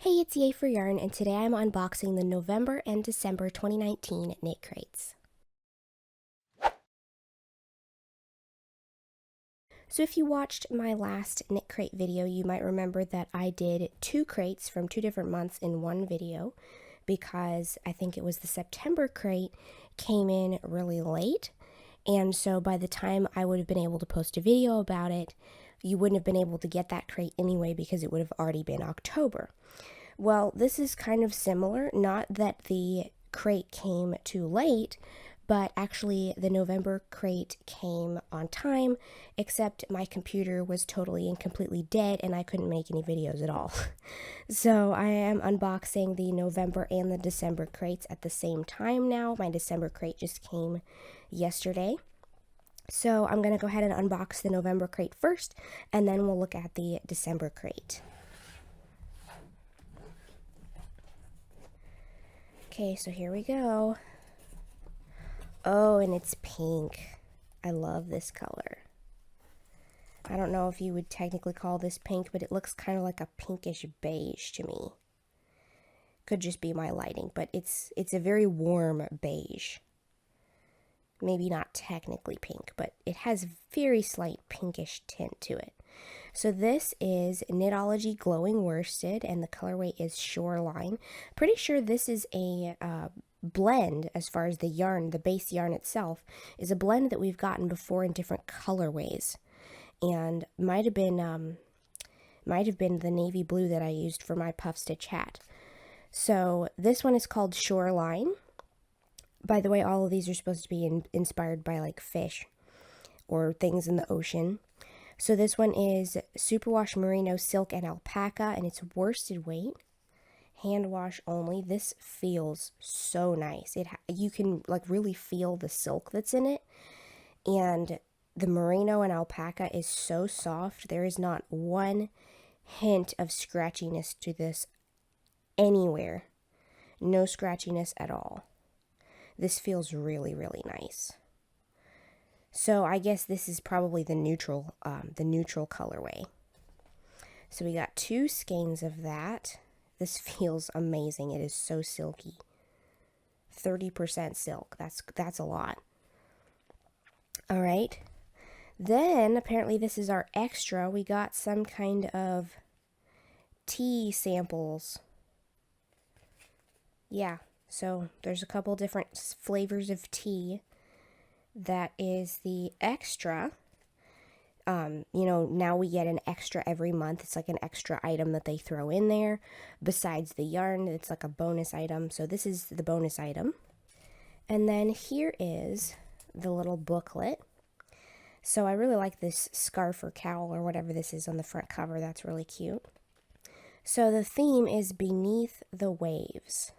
Hey, it's Yay for Yarn, and today I'm unboxing the November and December 2019 knit crates. So if you watched my last knit crate video, you might remember that I did two crates from two different months in one video because I think it was the September crate came in really late, and so by the time I would have been able to post a video about it, you wouldn't have been able to get that crate anyway because it would have already been October. Well, this is kind of similar, not that the crate came too late, but actually the November crate came on time, except my computer was totally and completely dead and I couldn't make any videos at all. So I am unboxing the November and the December crates at the same time now. My December crate just came yesterday. So I'm going to go ahead and unbox the November crate first, and then we'll look at the December crate. Okay, so here we go. Oh, and it's pink. I love this color. I don't know if you would technically call this pink, but it looks kind of like a pinkish beige to me. Could just be my lighting, but it's a very warm beige. Maybe not technically pink, but it has very slight pinkish tint to it. So this is Knitology Glowing Worsted, and the colorway is Shoreline. Pretty sure this is a blend as far as the yarn, the base yarn itself, is a blend that we've gotten before in different colorways. And might have been the navy blue that I used for my puff stitch hat. So this one is called Shoreline. By the way, all of these are supposed to be inspired by like fish or things in the ocean. So this one is Superwash Merino Silk and Alpaca, and it's worsted weight, hand wash only. This feels so nice. You can like really feel the silk that's in it, and the merino and alpaca is so soft. There is not one hint of scratchiness to this anywhere. No scratchiness at all. This feels really, really nice. So I guess this is probably the neutral colorway. So we got two skeins of that. This feels amazing. It is so silky. 30% silk. That's a lot. All right. Then apparently this is our extra. We got some kind of tea samples. Yeah. So there's a couple different flavors of tea. That is the extra. Now we get an extra every month. It's like an extra item that they throw in there. Besides the yarn, it's like a bonus item. So this is the bonus item. And then here is the little booklet. So I really like this scarf or cowl or whatever this is on the front cover. That's really cute. So the theme is Beneath the Waves.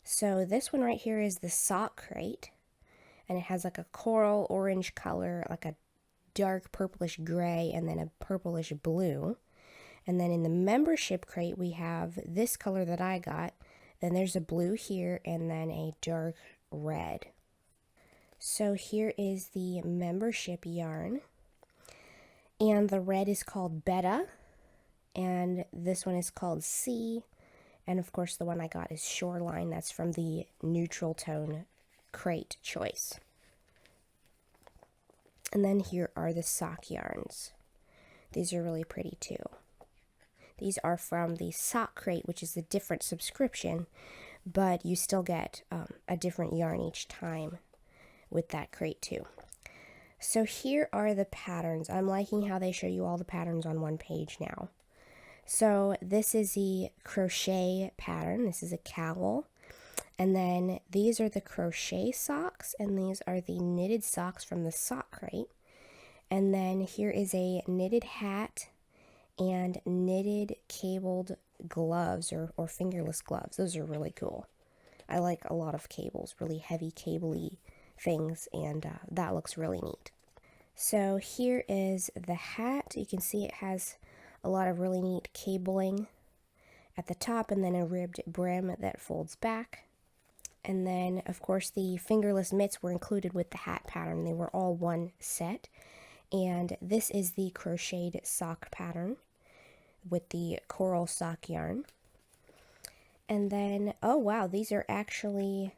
So this one right here is the sock crate. And it has like a coral orange color, like a dark purplish gray, and then a purplish blue. And then in the membership crate, we have this color that I got. Then there's a blue here, and then a dark red. So here is the membership yarn. And the red is called Betta. And this one is called Sea. And of course, the one I got is Shoreline. That's from the neutral tone crate choice. And then here are the sock yarns. These are really pretty too. These are from the sock crate, which is a different subscription, but you still get a different yarn each time with that crate too. So here are the patterns. I'm liking how they show you all the patterns on one page now. So this is the crochet pattern. This is a cowl. And then these are the crochet socks, and these are the knitted socks from the sock crate. And then here is a knitted hat and knitted cabled gloves or fingerless gloves. Those are really cool. I like a lot of cables, really heavy cabley things, and that looks really neat. So here is the hat. You can see it has a lot of really neat cabling at the top, and then a ribbed brim that folds back. And then, of course, the fingerless mitts were included with the hat pattern. They were all one set. And this is the crocheted sock pattern with the coral sock yarn. And then, oh wow, these are actually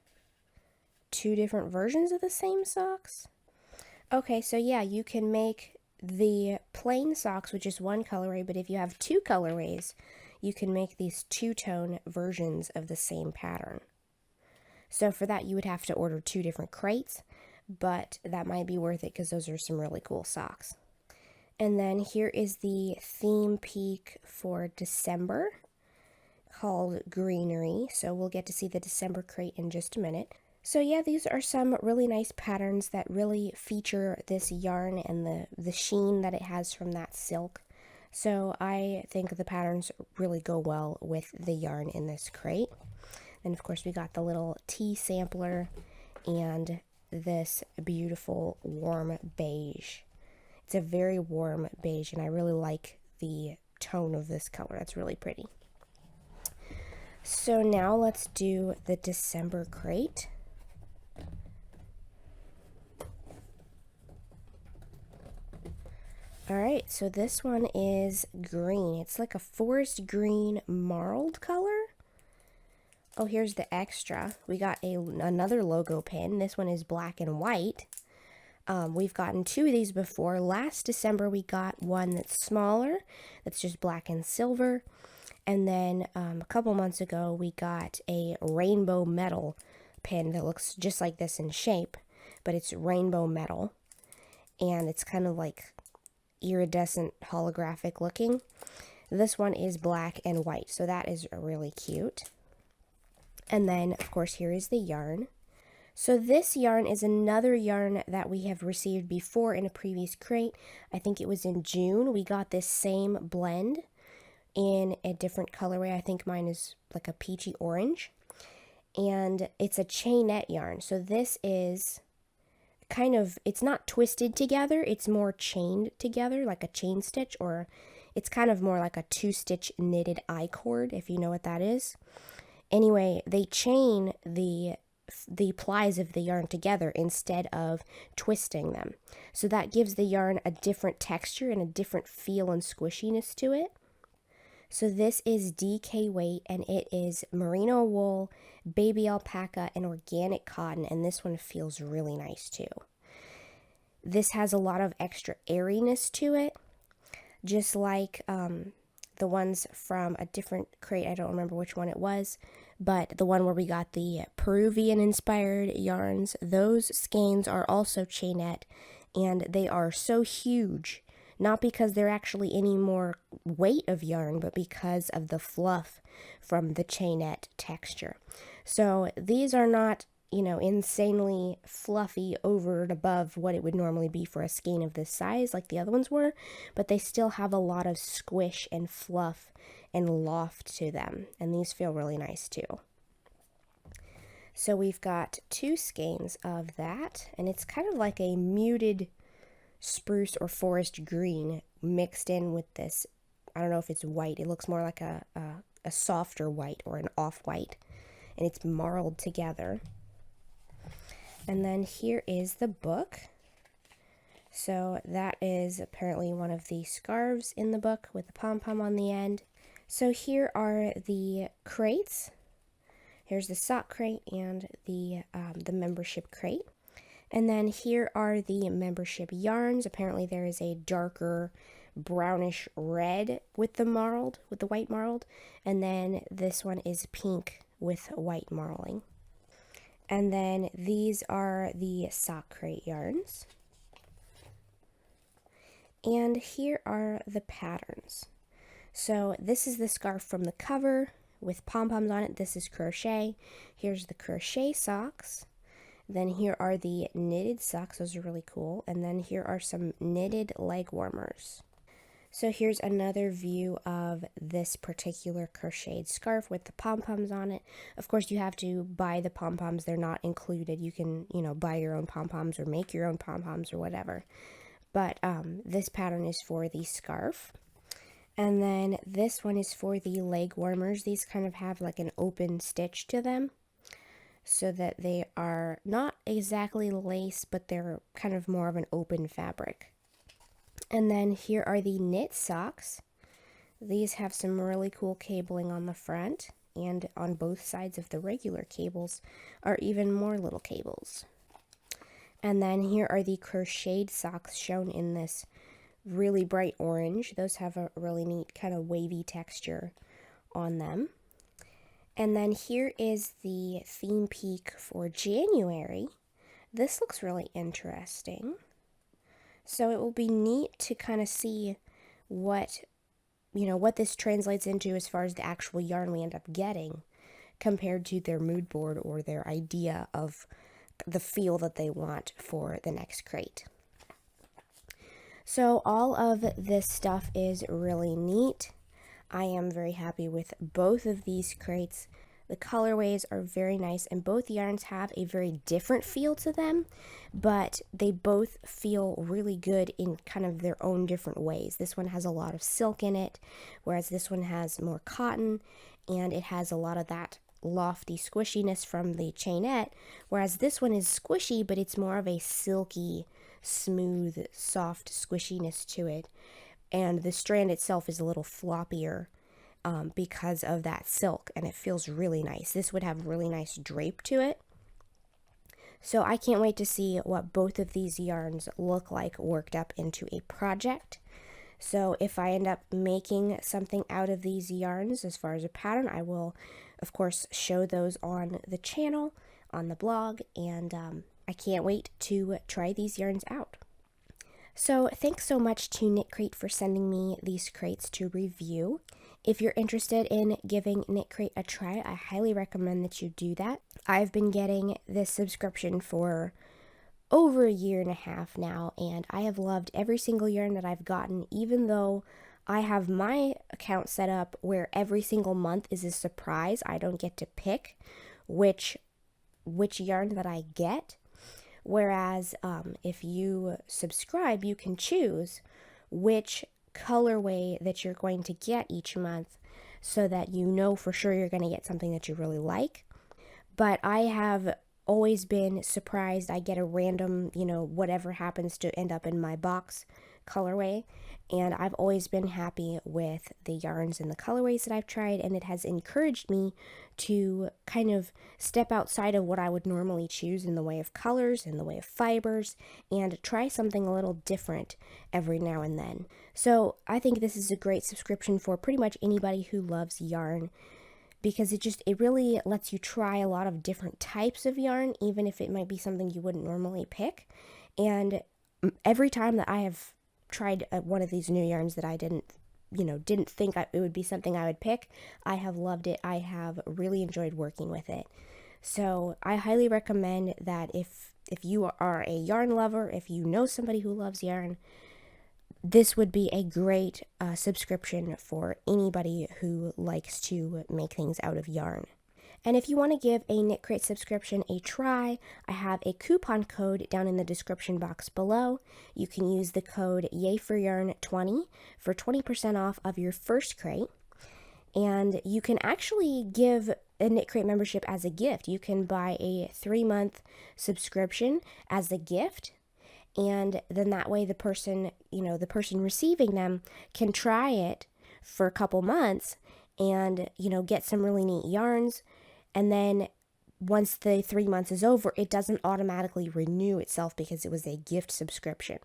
two different versions of the same socks. Okay, so yeah, you can make the plain socks with just one colorway, but if you have two colorways, you can make these two-tone versions of the same pattern. So for that, you would have to order two different crates, but that might be worth it because those are some really cool socks. And then here is the theme peek for December called Greenery. So we'll get to see the December crate in just a minute. So yeah, these are some really nice patterns that really feature this yarn and the sheen that it has from that silk. So I think the patterns really go well with the yarn in this crate. And of course we got the little tea sampler and this beautiful warm beige. It's a very warm beige and I really like the tone of this color. That's really pretty. So now let's do the December crate. Alright, so this one is green. It's like a forest green marled color. Oh, here's the extra. We got another logo pin. This one is black and white. We've gotten two of these before. Last December we got one that's smaller, that's just black and silver. And then a couple months ago we got a rainbow metal pin that looks just like this in shape, but it's rainbow metal. And it's kind of like iridescent holographic looking. This one is black and white, so that is really cute. And then of course here is the yarn. So this yarn is another yarn that we have received before in a previous crate. I think it was in June. We got this same blend in a different colorway. I think mine is like a peachy orange. And it's a chainette yarn. So this is kind of, it's not twisted together, it's more chained together like a chain stitch, or it's kind of more like a two-stitch knitted I-cord, if you know what that is. Anyway, they chain the plies of the yarn together instead of twisting them. So that gives the yarn a different texture and a different feel and squishiness to it. So this is DK weight and it is merino wool, baby alpaca, and organic cotton, and this one feels really nice too. This has a lot of extra airiness to it, just like the ones from a different crate. I don't remember which one it was, but the one where we got the Peruvian inspired yarns, those skeins are also chainette, and they are so huge. Not because they're actually any more weight of yarn, but because of the fluff from the chainette texture. So these are not, you know, insanely fluffy over and above what it would normally be for a skein of this size like the other ones were, but they still have a lot of squish and fluff and loft to them, and these feel really nice too. So we've got two skeins of that, and it's kind of like a muted spruce or forest green mixed in with this, I don't know if it's white, it looks more like a softer white or an off-white, and it's marled together. And then here is the book. So that is apparently one of the scarves in the book with the pom-pom on the end. So here are the crates. Here's the sock crate and the membership crate. And then here are the membership yarns. Apparently there is a darker brownish red with the marled, with the white marled. And then this one is pink with white marling. And then these are the sock crate yarns. And here are the patterns. So this is the scarf from the cover with pom-poms on it. This is crochet. Here's the crochet socks. Then here are the knitted socks. Those are really cool. And then here are some knitted leg warmers. So here's another view of this particular crocheted scarf with the pom-poms on it. Of course, you have to buy the pom-poms. They're not included. You can, you know, buy your own pom-poms or make your own pom-poms or whatever. But this pattern is for the scarf. And then this one is for the leg warmers. These kind of have like an open stitch to them, so that they are not exactly lace, but they're kind of more of an open fabric. And then here are the knit socks. These have some really cool cabling on the front, and on both sides of the regular cables are even more little cables. And then here are the crocheted socks shown in this really bright orange. Those have a really neat kind of wavy texture on them. And then here is the theme peek for January. This looks really interesting. So it will be neat to kind of see what this translates into as far as the actual yarn we end up getting compared to their mood board or their idea of the feel that they want for the next crate. So all of this stuff is really neat. I am very happy with both of these crates. The colorways are very nice, and both yarns have a very different feel to them, but they both feel really good in kind of their own different ways. This one has a lot of silk in it, whereas this one has more cotton, and it has a lot of that lofty squishiness from the chainette, whereas this one is squishy, but it's more of a silky, smooth, soft squishiness to it. And the strand itself is a little floppier because of that silk, and it feels really nice. This would have really nice drape to it. So I can't wait to see what both of these yarns look like worked up into a project. So if I end up making something out of these yarns as far as a pattern, I will, of course, show those on the channel, on the blog, and I can't wait to try these yarns out. So thanks so much to Knit Crate for sending me these crates to review. If you're interested in giving Knit Crate a try, I highly recommend that you do that. I've been getting this subscription for over a year and a half now, and I have loved every single yarn that I've gotten, even though I have my account set up where every single month is a surprise. I don't get to pick which yarn that I get. Whereas if you subscribe, you can choose which colorway that you're going to get each month so that you know for sure you're going to get something that you really like. But I have always been surprised. I get a random, whatever happens to end up in my box colorway, and I've always been happy with the yarns and the colorways that I've tried, and it has encouraged me to kind of step outside of what I would normally choose in the way of colors, in the way of fibers, and try something a little different every now and then. So I think this is a great subscription for pretty much anybody who loves yarn, because it really lets you try a lot of different types of yarn, even if it might be something you wouldn't normally pick. And every time that I have tried one of these new yarns that I didn't think it would be something I would pick, I have loved it. I have really enjoyed working with it. So I highly recommend that if you are a yarn lover, if you know somebody who loves yarn, this would be a great subscription for anybody who likes to make things out of yarn. And if you want to give a Knit Crate subscription a try, I have a coupon code down in the description box below. You can use the code YAYFORYARN20 for 20% off of your first crate. And you can actually give a Knit Crate membership as a gift. You can buy a 3-month subscription as a gift. And then that way the person receiving them can try it for a couple months and, get some really neat yarns. And then once the 3 months is over, it doesn't automatically renew itself because it was a gift subscription.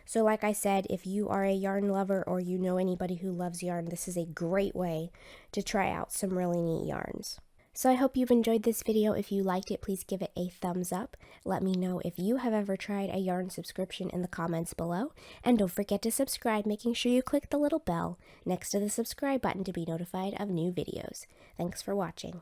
So like I said, if you are a yarn lover or you know anybody who loves yarn, this is a great way to try out some really neat yarns. So I hope you've enjoyed this video. If you liked it, please give it a thumbs up. Let me know if you have ever tried a yarn subscription in the comments below. And don't forget to subscribe, making sure you click the little bell next to the subscribe button to be notified of new videos. Thanks for watching.